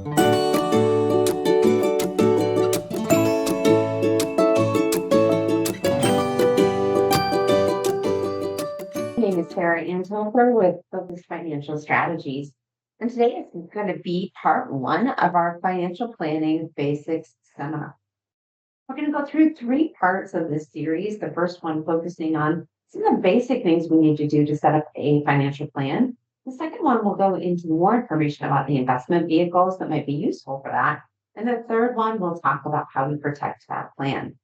My name is Sarah Antover with Focused Financial Strategies. And today is going to be part one of our financial planning basics seminar. We're going to go through three parts of this series. The first one focusing on some of the basic things we need to do to set up a financial plan. The second one will go into more information about the investment vehicles that might be useful for that. And the third one will talk about how we protect that plan.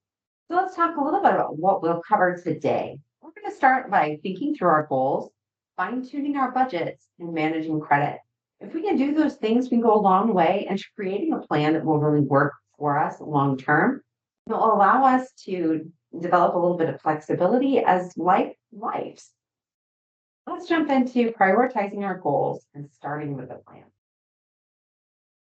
So let's talk a little bit about what we'll cover today. We're going to start by thinking through our goals, fine-tuning our budgets, and managing credit. If we can do those things, we can go a long way into creating a plan that will really work for us long term. It'll allow us to develop a little bit of flexibility as lives. Let's jump into prioritizing our goals and starting with a plan.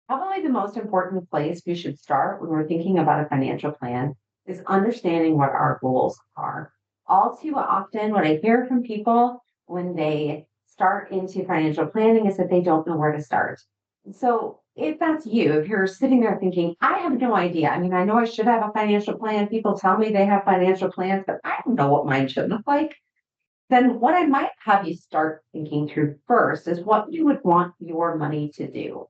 Probably the most important place we should start when we're thinking about a financial plan is understanding what our goals are. All too often, what I hear from people when they start into financial planning is that they don't know where to start. So, if that's you, if you're sitting there thinking, I have no idea. I mean, I know I should have a financial plan. People tell me they have financial plans, but I don't know what mine should look like. Then, what I might have you start thinking through first is what you would want your money to do.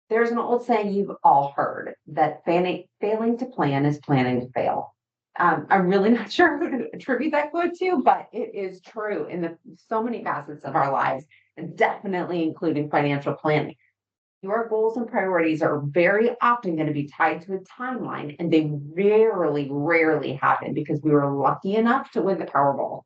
There's an old saying you've all heard that failing to plan is planning to fail. I'm really not sure who to attribute that quote to, but it is true in so many facets of our lives, and definitely including financial planning. Your goals and priorities are very often going to be tied to a timeline, and they rarely happen because we were lucky enough to win the Powerball.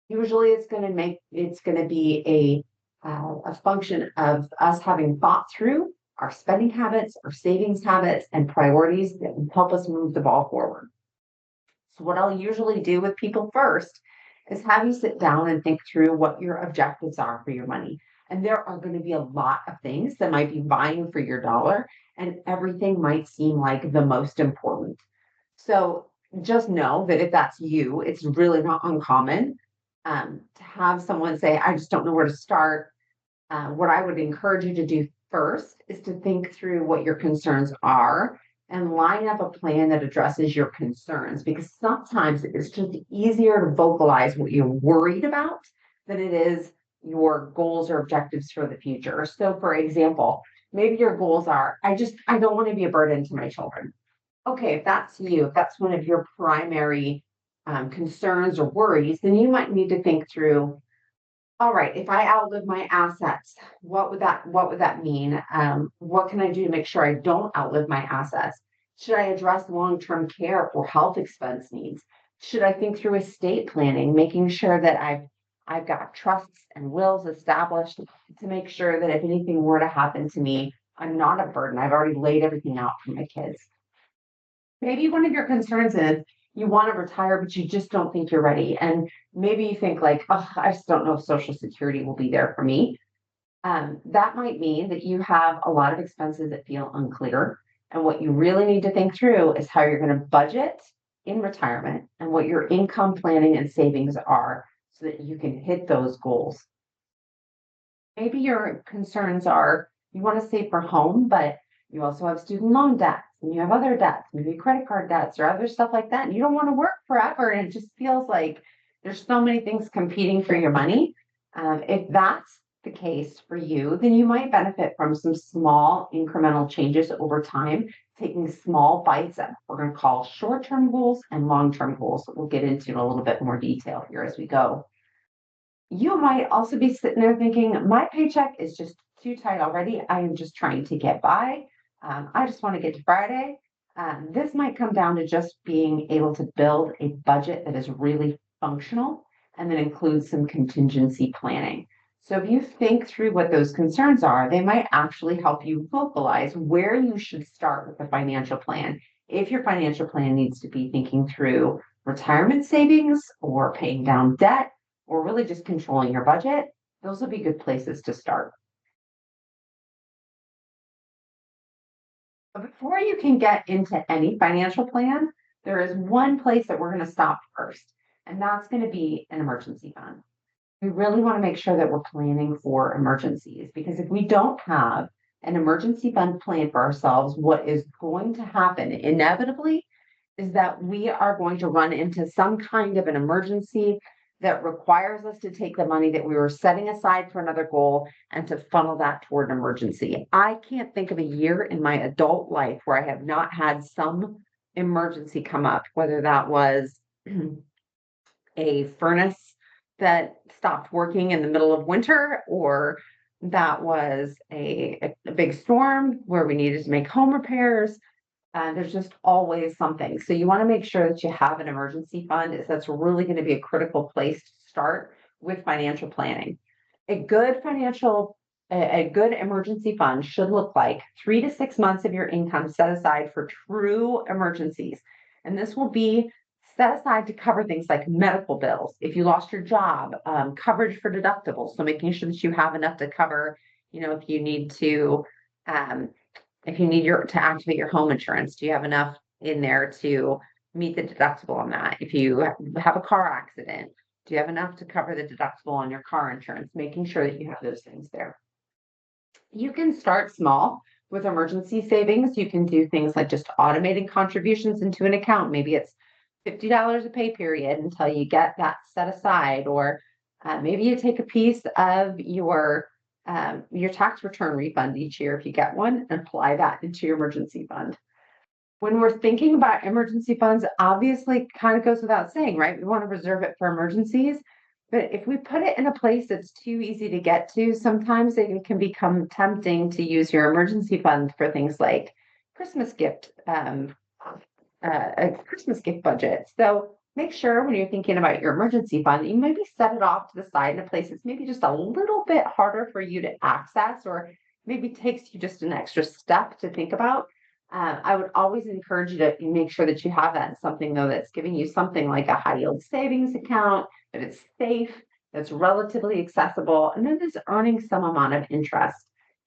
Usually, it's going to be a function of us having thought through our spending habits, our savings habits, and priorities that help us move the ball forward. So, what I'll usually do with people first is have you sit down and think through what your objectives are for your money. And there are going to be a lot of things that might be vying for your dollar, and everything might seem like the most important. So, just know that if that's you, it's really not uncommon to have someone say, I just don't know where to start. What I would encourage you to do first is to think through what your concerns are and line up a plan that addresses your concerns, because sometimes it's just easier to vocalize what you're worried about than it is your goals or objectives for the future. So, for example, maybe your goals are, I don't want to be a burden to my children. Okay, if that's you, if that's one of your primary concerns or worries, then you might need to think through, all right, if I outlive my assets, what would that mean? What can I do to make sure I don't outlive my assets? Should I address long-term care or health expense needs? Should I think through estate planning, making sure that I've got trusts and wills established to make sure that if anything were to happen to me, I'm not a burden. I've already laid everything out for my kids. Maybe one of your concerns is you want to retire, but you just don't think you're ready. And maybe you think like, oh, I just don't know if Social Security will be there for me. That might mean that you have a lot of expenses that feel unclear. And what you really need to think through is how you're going to budget in retirement and what your income planning and savings are so that you can hit those goals. Maybe your concerns are you want to save for home, but you also have student loan debts and you have other debts, maybe credit card debts or other stuff like that. And you don't want to work forever. And it just feels like there's so many things competing for your money. If that's the case for you, then you might benefit from some small incremental changes over time, taking small bites that we're going to call short term goals and long term goals that we'll get into in a little bit more detail here as we go. You might also be sitting there thinking, my paycheck is just too tight already. I am just trying to get by. I just want to get to Friday. This might come down to just being able to build a budget that is really functional and that includes some contingency planning. So if you think through what those concerns are, they might actually help you vocalize where you should start with the financial plan. If your financial plan needs to be thinking through retirement savings or paying down debt, or really just controlling your budget, those will be good places to start. But before you can get into any financial plan, there is one place that we're going to stop first, and that's going to be an emergency fund. We really want to make sure that we're planning for emergencies because if we don't have an emergency fund plan for ourselves, what is going to happen inevitably is that we are going to run into some kind of an emergency that requires us to take the money that we were setting aside for another goal and to funnel that toward an emergency. I can't think of a year in my adult life where I have not had some emergency come up, whether that was a furnace that stopped working in the middle of winter, or that was a big storm where we needed to make home repairs. There's just always something. So you want to make sure that you have an emergency fund. That's really going to be a critical place to start with financial planning. A good a good emergency fund should look like 3 to 6 months of your income set aside for true emergencies. And this will be set aside to cover things like medical bills. If you lost your job, coverage for deductibles. So making sure that you have enough to cover, if you need to, to activate your home insurance, do you have enough in there to meet the deductible on that? If you have a car accident, do you have enough to cover the deductible on your car insurance? Making sure that you have those things there. You can start small with emergency savings. You can do things like just automating contributions into an account. Maybe it's $50 a pay period until you get that set aside, or maybe you take a piece of your tax return refund each year if you get one and apply that into your emergency fund. When we're thinking about emergency funds, obviously kind of goes without saying, right? We want to reserve it for emergencies. But if we put it in a place that's too easy to get to, sometimes it can become tempting to use your emergency fund for things like Christmas gift, a Christmas gift budget. So make sure when you're thinking about your emergency fund, you maybe set it off to the side in a place that's maybe just a little bit harder for you to access, or maybe takes you just an extra step to think about. I would always encourage you to make sure that you have that in something, though, that's giving you something like a high yield savings account, that it's safe, that's relatively accessible, and then is earning some amount of interest.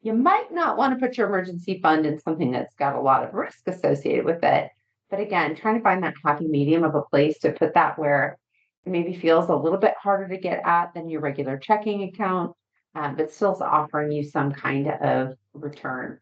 You might not want to put your emergency fund in something that's got a lot of risk associated with it. But again, trying to find that happy medium of a place to put that where it maybe feels a little bit harder to get at than your regular checking account, but still offering you some kind of return.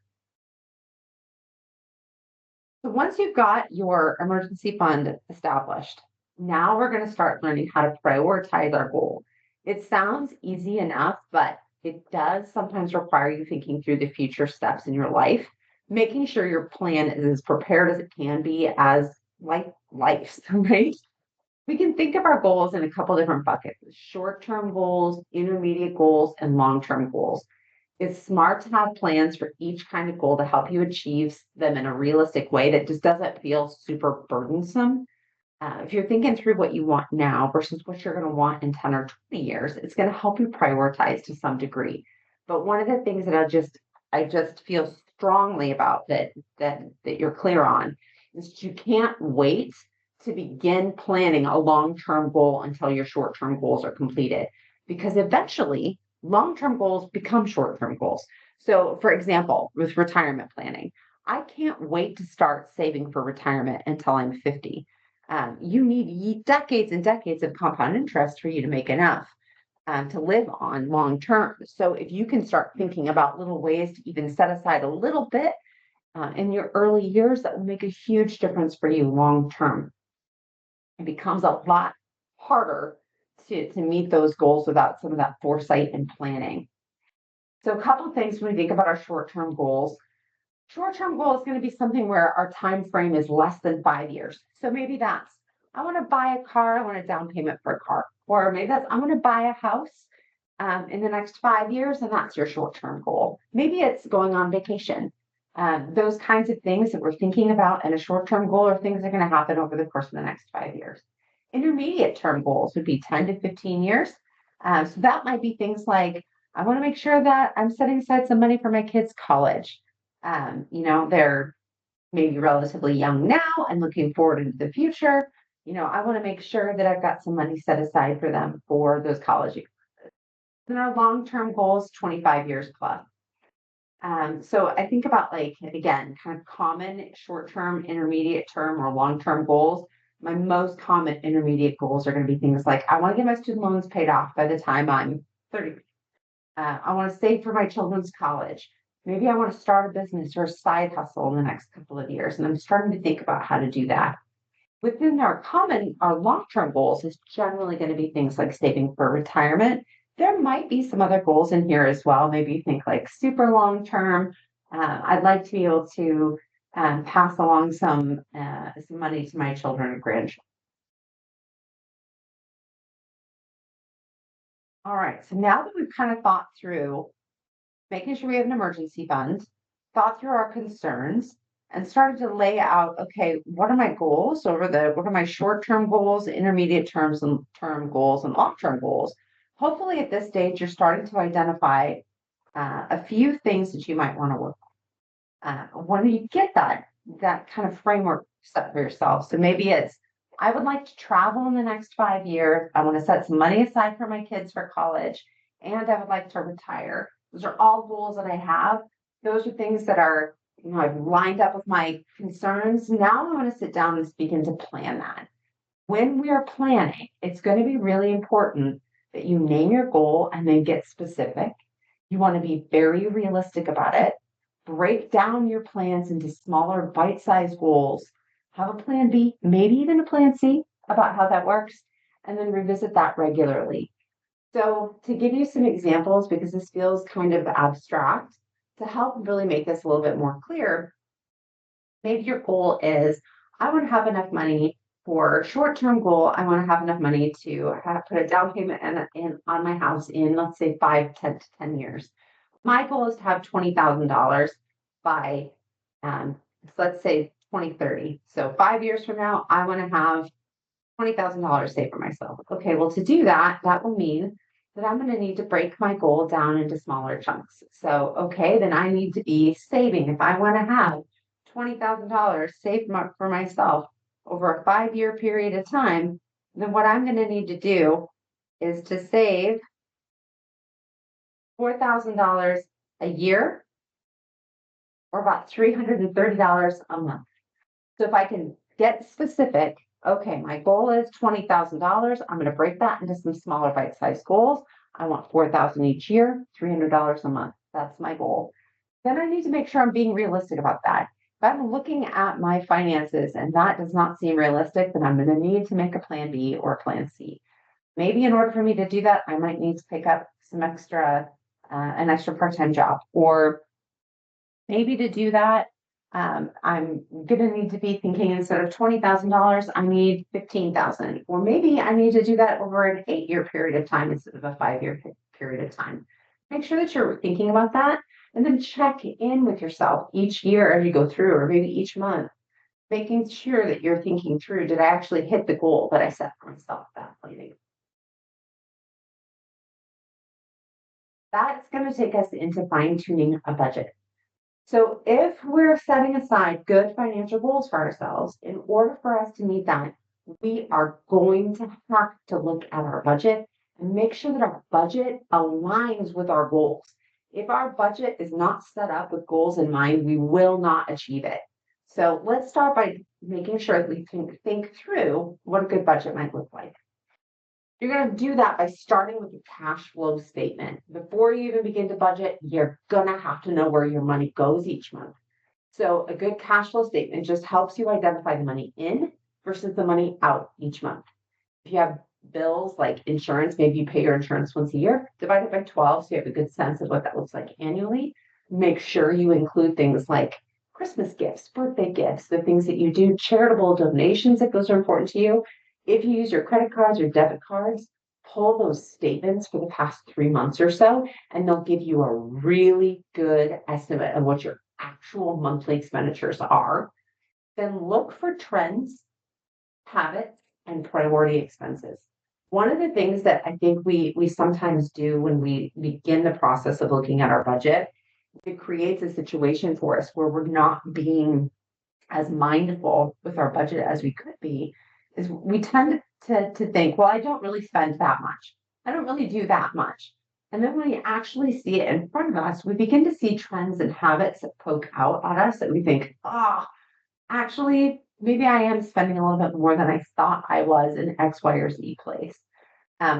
So once you've got your emergency fund established, now we're going to start learning how to prioritize our goal. It sounds easy enough, but it does sometimes require you thinking through the future steps in your life, making sure your plan is as prepared as it can be as life, right? We can think of our goals in a couple different buckets: short-term goals, intermediate goals, and long-term goals. It's smart to have plans for each kind of goal to help you achieve them in a realistic way that just doesn't feel super burdensome. If you're thinking through what you want now versus what you're going to want in 10 or 20 years, it's going to help you prioritize to some degree. But one of the things that I just feel strongly about that you're clear on is that you can't wait to begin planning a long-term goal until your short-term goals are completed, because eventually long-term goals become short-term goals. So, for example, with retirement planning, I can't wait to start saving for retirement until I'm 50. You need decades and decades of compound interest for you to make enough to live on long term. So, if you can start thinking about little ways to even set aside a little bit in your early years, that will make a huge difference for you long term. It becomes a lot harder to meet those goals without some of that foresight and planning. So, a couple of things when we think about our short-term goals. Short-term goal is going to be something where our time frame is less than 5 years. So maybe that's, I want to buy a car, I want a down payment for a car. Or maybe that's, I want to buy a house in the next 5 years, and that's your short-term goal. Maybe it's going on vacation. Those kinds of things that we're thinking about in a short-term goal are things that are going to happen over the course of the next 5 years. Intermediate term goals would be 10 to 15 years. So that might be things like, I want to make sure that I'm setting aside some money for my kids' college. They're maybe relatively young now and looking forward into the future. I want to make sure that I've got some money set aside for them for those college expenses. And our long-term goals, 25 years plus. So I think about, like, again, kind of common short-term, intermediate term, or long-term goals. My most common intermediate goals are going to be things like, I want to get my student loans paid off by the time I'm 30. I want to save for my children's college. Maybe I want to start a business or a side hustle in the next couple of years, and I'm starting to think about how to do that. Within our long-term goals is generally going to be things like saving for retirement. There might be some other goals in here as well. Maybe you think like super long term. I'd like to be able to pass along some money to my children and grandchildren. All right. So now that we've kind of thought through making sure we have an emergency fund, thought through our concerns, and started to lay out, okay, what are my goals what are my short-term goals, intermediate terms and term goals, and long-term goals? Hopefully at this stage, you're starting to identify a few things that you might want to work when you get that kind of framework set for yourself. So maybe it's I would like to travel in the next 5 years. I want to set some money aside for my kids for college, and I would like to retire. Those are all goals that I have. Those are things that are, I've lined up with my concerns. Now I want to sit down and begin to plan that. When we are planning, it's going to be really important that you name your goal and then get specific. You want to be very realistic about it. Break down your plans into smaller bite-sized goals. Have a plan B, maybe even a plan C about how that works, and then revisit that regularly. So to give you some examples, because this feels kind of abstract, to help really make this a little bit more clear, maybe your goal is I want to have enough money for short-term goal. I want to have enough money to put a down payment on my house in, let's say, 5 to 10 years. My goal is to have $20,000 by, let's say 2030. So 5 years from now, I want to have $20,000 saved for myself. Okay, well, to do that, that will mean that I'm going to need to break my goal down into smaller chunks. So, okay, then I need to be saving. If I want to have $20,000 saved for myself over a 5 year period of time, then what I'm going to need to do is to save $4,000 a year or about $330 a month. So if I can get specific, okay, my goal is $20,000. I'm going to break that into some smaller bite-sized goals. I want 4,000 each year, $300 a month. That's my goal. Then I need to make sure I'm being realistic about that. If I'm looking at my finances and that does not seem realistic, then I'm going to need to make a plan B or a plan C. Maybe in order for me to do that, I might need to pick up an extra part-time job, or maybe to do that, I'm gonna need to be thinking instead of $20,000, I need 15,000, or maybe I need to do that over an 8 year period of time instead of a 5 year period of time. Make sure that you're thinking about that, and then check in with yourself each year as you go through, or maybe each month, making sure that you're thinking through, did I actually hit the goal that I set for myself at that planning? That's going to take us into fine tuning a budget. So if we're setting aside good financial goals for ourselves, in order for us to meet that, we are going to have to look at our budget and make sure that our budget aligns with our goals. If our budget is not set up with goals in mind, we will not achieve it. So let's start by making sure that we can think through what a good budget might look like. You're going to do that by starting with a cash flow statement. Before you even begin to budget, you're going to have to know where your money goes each month. So a good cash flow statement just helps you identify the money in versus the money out each month. If you have bills like insurance, maybe you pay your insurance once a year, divide it by 12 so you have a good sense of what that looks like annually. Make sure you include things like Christmas gifts, birthday gifts, the things that you do, charitable donations if those are important to you. If you use your credit cards or debit cards, pull those statements for the past 3 months or so, and they'll give you a really good estimate of what your actual monthly expenditures are. Then look for trends, habits, and priority expenses. One of the things that I think we sometimes do when we begin the process of looking at our budget, it creates a situation for us where we're not being as mindful with our budget as we could be, is we tend to think, well, I don't really spend that much. I don't really do that much. And then when we actually see it in front of us, we begin to see trends and habits that poke out at us that we think, actually, maybe I am spending a little bit more than I thought I was in X, Y, or Z place.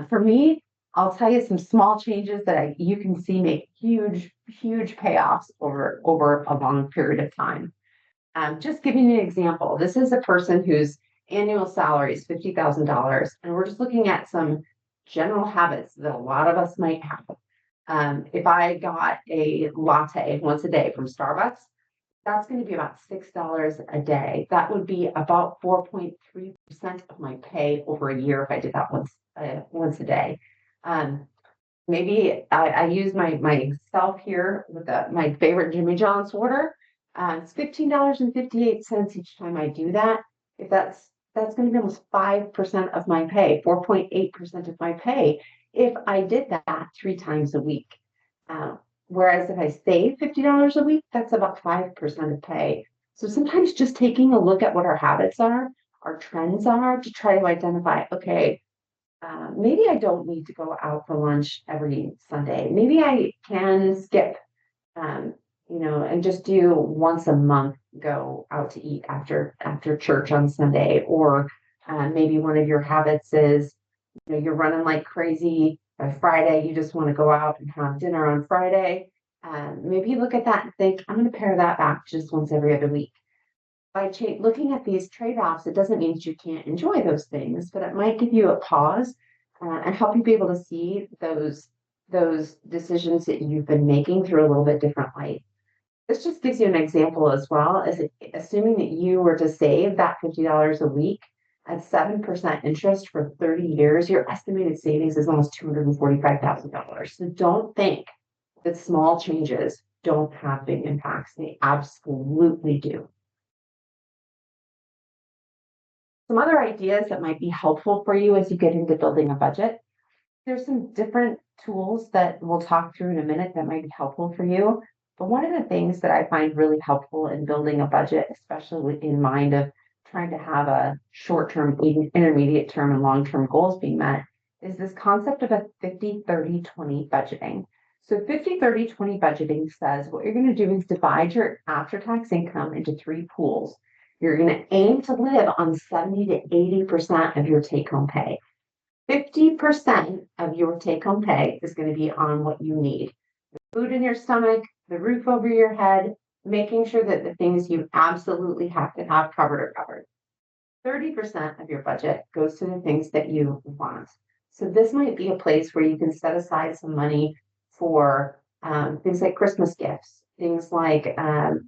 For me, I'll tell you some small changes that you can see make huge payoffs over a long period of time. Just giving you an example, this is a person whose annual salary is $50,000, and we're just looking at some general habits that a lot of us might have. If I got a latte once a day from Starbucks, that's going to be about $6 a day. That would be about 4.3% of my pay over a year if I did that once a day. Um, Maybe I use myself here with my favorite Jimmy John's order. It's $15.58 each time I do that. If that's going to be almost 5% of my pay, 4.8% of my pay, if I did that 3 times a week. Uh, Whereas if I save $50 a week, that's about 5% of pay. So sometimes just taking a look at what our habits are, our trends are, to try to identify, okay, maybe I don't need to go out for lunch every Sunday. Maybe I can skip, um, and just do once a month, go out to eat after church on Sunday. Or maybe one of your habits is, you're running like crazy by Friday. You just want to go out and have dinner on Friday. Maybe you look at that and think, I'm going to pare that back just once every other week. By looking at these trade-offs, it doesn't mean that you can't enjoy those things, but it might give you a pause and help you be able to see those decisions that you've been making through a little bit different light. This just gives you an example as well as assuming that you were to save that $50 a week at 7% interest for 30 years, your estimated savings is almost $245,000. So don't think that small changes don't have big impacts. They absolutely do. Some other ideas that might be helpful for you as you get into building a budget. There's some different tools that we'll talk through in a minute that might be helpful for you. But one of the things that I find really helpful in building a budget, especially in mind of trying to have a short-term, intermediate term, and long-term goals being met, is this concept of a 50-30-20 budgeting. So 50-30-20 budgeting says what you're going to do is divide your after-tax income into 3 pools. You're going to aim to live on 70 to 80% of your take-home pay. 50% of your take-home pay is going to be on what you need: the food in your stomach, the roof over your head, making sure that the things you absolutely have to have covered are covered. 30% of your budget goes to the things that you want. So this might be a place where you can set aside some money for things like Christmas gifts, things like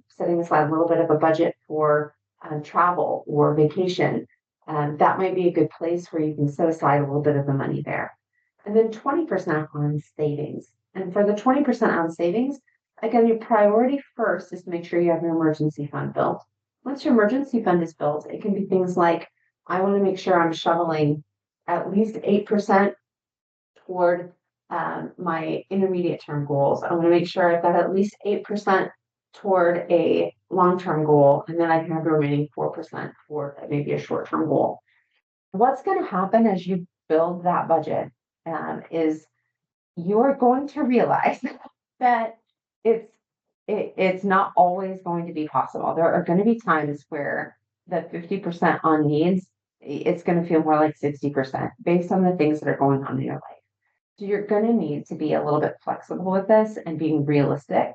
setting aside a little bit of a budget for travel or vacation. That might be a good place where you can set aside a little bit of the money there. And then 20% on savings. And for the 20% on savings, again, your priority first is to make sure you have your emergency fund built. Once your emergency fund is built, it can be things like, I want to make sure I'm shoveling at least 8% toward my intermediate term goals. I want to make sure I've got at least 8% toward a long-term goal, and then I can have the remaining 4% for maybe a short-term goal. What's going to happen as you build that budget is you're going to realize that it's not always going to be possible. There are going to be times where the 50% on needs, it's going to feel more like 60% based on the things that are going on in your life. So you're going to need to be a little bit flexible with this and being realistic.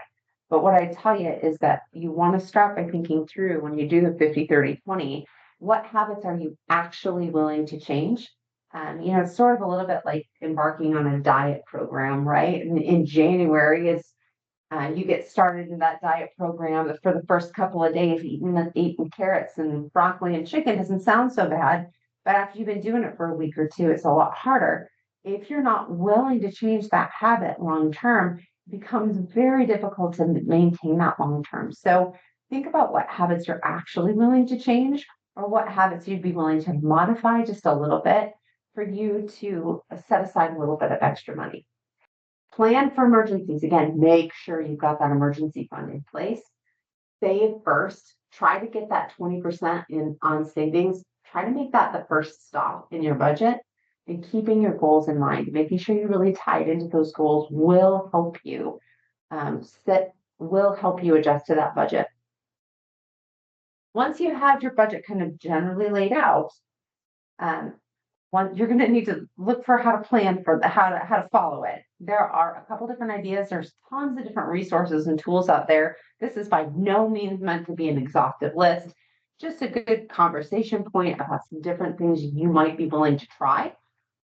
But what I tell you is that you want to start by thinking through, when you do the 50-30-20, what habits are you actually willing to change? It's sort of a little bit like embarking on a diet program, right? In January, you get started in that diet program. For the first couple of days, eating carrots and broccoli and chicken doesn't sound so bad. But after you've been doing it for a week or two, it's a lot harder. If you're not willing to change that habit long term, it becomes very difficult to maintain that long term. So think about what habits you're actually willing to change, or what habits you'd be willing to modify just a little bit for you to set aside a little bit of extra money. Plan for emergencies. Again, make sure you've got that emergency fund in place. Save first. Try to get that 20% on savings. Try to make that the first stop in your budget, and keeping your goals in mind. Making sure you're really tied into those goals will help you adjust to that budget. Once you have your budget kind of generally laid out, you're going to need to look for how to plan for how to follow it. There are a couple different ideas. There's tons of different resources and tools out there. This is by no means meant to be an exhaustive list, just a good conversation point about some different things you might be willing to try.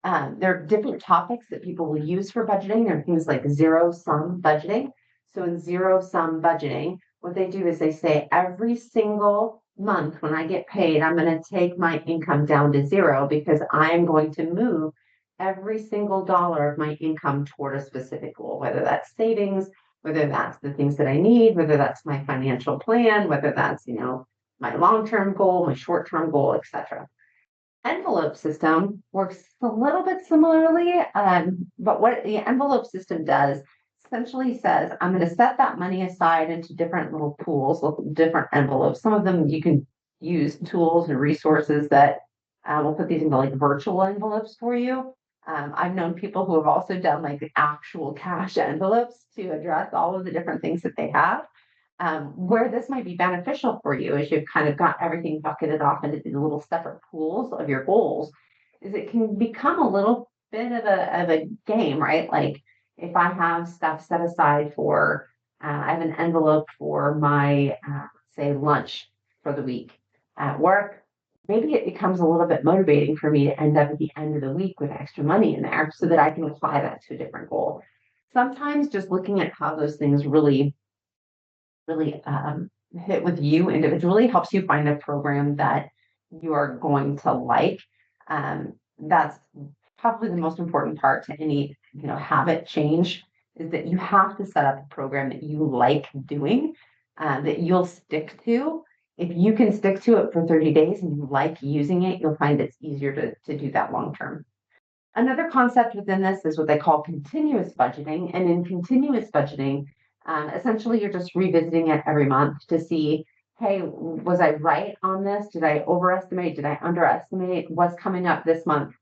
There are different topics that people will use for budgeting. There are things like zero sum budgeting. So in zero sum budgeting, what they do is they say every single month when I get paid, I'm going to take my income down to zero because I am going to move every single dollar of my income toward a specific goal, whether that's savings, whether that's the things that I need, whether that's my financial plan, whether that's, my long-term goal, my short-term goal, etc. Envelope system works a little bit similarly, but what the envelope system does essentially says, I'm going to set that money aside into different little pools, different envelopes. Some of them you can use tools and resources that will put these into like virtual envelopes for you. I've known people who have also done like the actual cash envelopes to address all of the different things that they have. Where this might be beneficial for you is you've kind of got everything bucketed off into these little separate pools of your goals, is it can become a little bit of a game, right? Like if I have stuff set aside for, I have an envelope for my, say, lunch for the week at work, maybe it becomes a little bit motivating for me to end up at the end of the week with extra money in there so that I can apply that to a different goal. Sometimes just looking at how those things really hit with you individually helps you find a program that you are going to like. That's probably the most important part to any habit change, is that you have to set up a program that you like doing, that you'll stick to. If you can stick to it for 30 days and you like using it, you'll find it's easier to do that long term. Another concept within this is what they call continuous budgeting. And in continuous budgeting, essentially you're just revisiting it every month to see, hey, was I right on this? Did I overestimate? Did I underestimate what's coming up this month?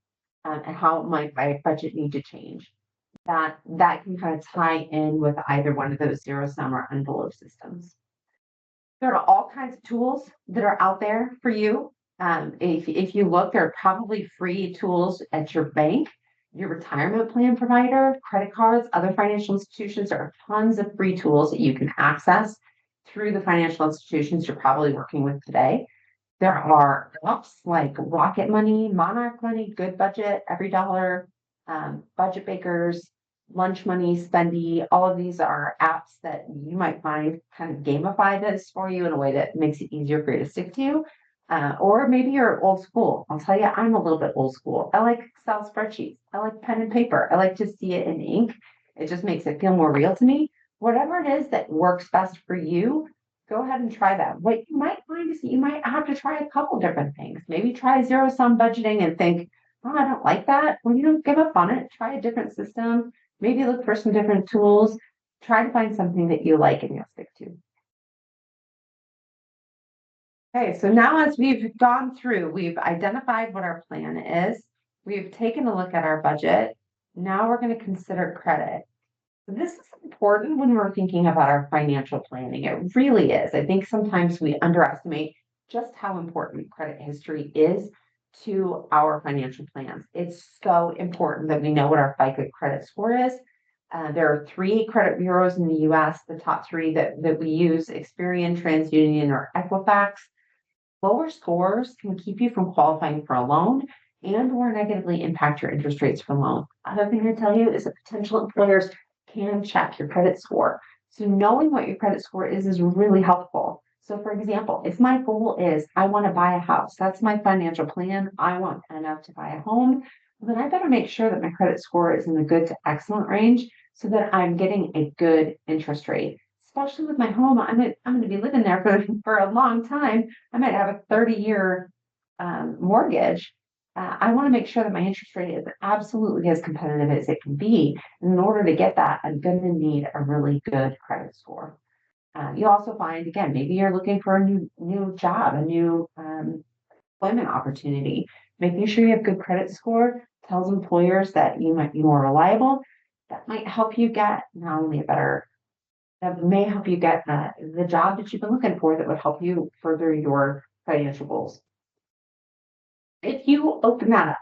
And how might my budget need to change? That can kind of tie in with either one of those zero sum or envelope systems. There are all kinds of tools that are out there for you. If you look, there are probably free tools at your bank, your retirement plan provider, credit cards, other financial institutions. There are tons of free tools that you can access through the financial institutions you're probably working with today. There are apps like Rocket Money, Monarch Money, Good Budget, Every Dollar, Budget Bakers, Lunch Money, Spendy. All of these are apps that you might find kind of gamify this for you in a way that makes it easier for you to stick to. Or maybe you're old school. I'll tell you, I'm a little bit old school. I like Excel spreadsheets. I like pen and paper. I like to see it in ink. It just makes it feel more real to me. Whatever it is that works best for you, go ahead and try that. What you might find is that you might have to try a couple different things. Maybe try zero sum budgeting and think, oh, I don't like that. Well, you don't give up on it. Try a different system. Maybe look for some different tools. Try to find something that you like and you'll stick to. Okay, so now as we've gone through, we've identified what our plan is. We've taken a look at our budget. Now we're going to consider credit. This is important when we're thinking about our financial planning. It really is. I think sometimes we underestimate just how important credit history is to our financial plans. It's so important that we know what our FICO credit score is. There are 3 credit bureaus in the US, the top 3 that we use, Experian, TransUnion, or Equifax. Lower scores can keep you from qualifying for a loan and or negatively impact your interest rates for loan. Other thing to tell you is that potential employers can check your credit score. So knowing what your credit score is really helpful. So for example, if my goal is I want to buy a house, that's my financial plan. I want enough to buy a home. Well, then I better make sure that my credit score is in the good to excellent range so that I'm getting a good interest rate. Especially with my home, I'm going to be living there for a long time. I might have a 30-year mortgage. I want to make sure that my interest rate is absolutely as competitive as it can be. In order to get that, I'm going to need a really good credit score. You also find, again, maybe you're looking for a new job, a new employment opportunity. Making sure you have good credit score tells employers that you might be more reliable. That might help you get not only that may help you get the job that you've been looking for that would help you further your financial goals. If you open that up,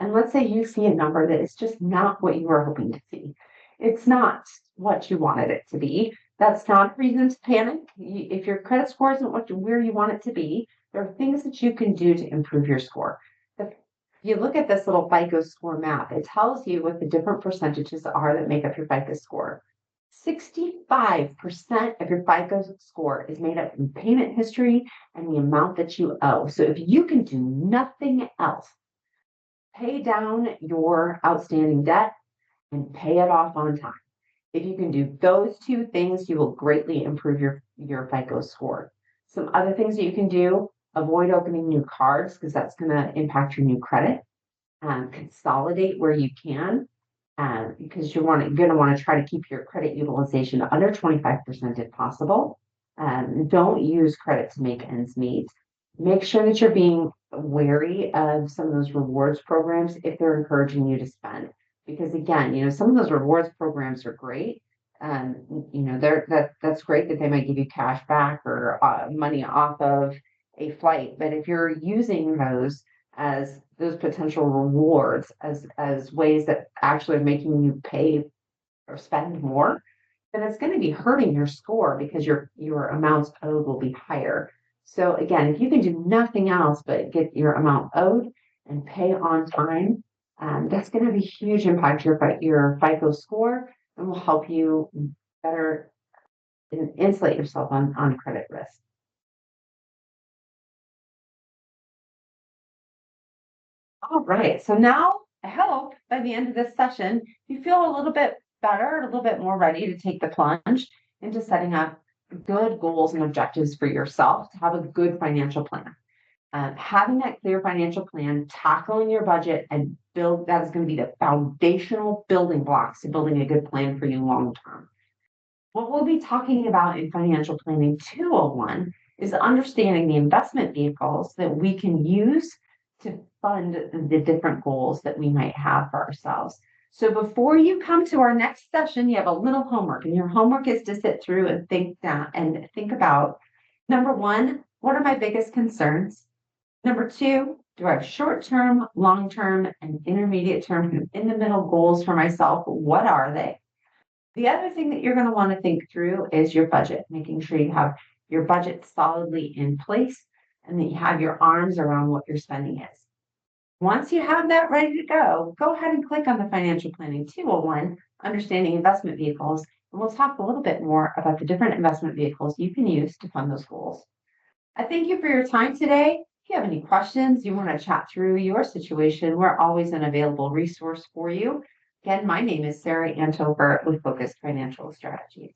And let's say you see a number that is just not what you were hoping to see. It's not what you wanted it to be. That's not a reason to panic. If your credit score isn't where you want it to be, there are things that you can do to improve your score. If you look at this little FICO score map, it tells you what the different percentages are that make up your FICO score. 65% of your FICO score is made up in payment history and the amount that you owe. So if you can do nothing else, pay down your outstanding debt and pay it off on time. If you can do those two things, you will greatly improve your FICO score. Some other things that you can do, avoid opening new cards because that's going to impact your new credit. Consolidate where you can because you're going to want to try to keep your credit utilization under 25% if possible. Don't use credit to make ends meet. Make sure that you're being wary of some of those rewards programs if they're encouraging you to spend. Because again, some of those rewards programs are great. That's great that they might give you cash back or money off of a flight. But if you're using as those potential rewards as ways that actually are making you pay or spend more, then it's going to be hurting your score because your amounts owed will be higher. So again, if you can do nothing else but get your amount owed and pay on time, that's going to have a huge impact your FICO score and will help you better insulate yourself on credit risk. All right. So now I hope by the end of this session, you feel a little bit better, a little bit more ready to take the plunge into setting up good goals and objectives for yourself to have a good financial plan. Having that clear financial plan, tackling your budget, and build that is going to be the foundational building blocks to building a good plan for you long term. What we'll be talking about in Financial Planning 201 is understanding the investment vehicles that we can use to fund the different goals that we might have for ourselves. So before you come to our next session, you have a little homework, and your homework is to sit through and think about number one, what are my biggest concerns? Number two, do I have short-term, long-term, and intermediate term in the middle goals for myself? What are they? The other thing that you're going to want to think through is your budget, making sure you have your budget solidly in place and that you have your arms around what your spending is. Once you have that ready to go ahead and click on the Financial Planning 201, Understanding Investment Vehicles, and we'll talk a little bit more about the different investment vehicles you can use to fund those goals. I thank you for your time today. If you have any questions, you want to chat through your situation, we're always an available resource for you. Again, my name is Sarah Antover with Focused Financial Strategies.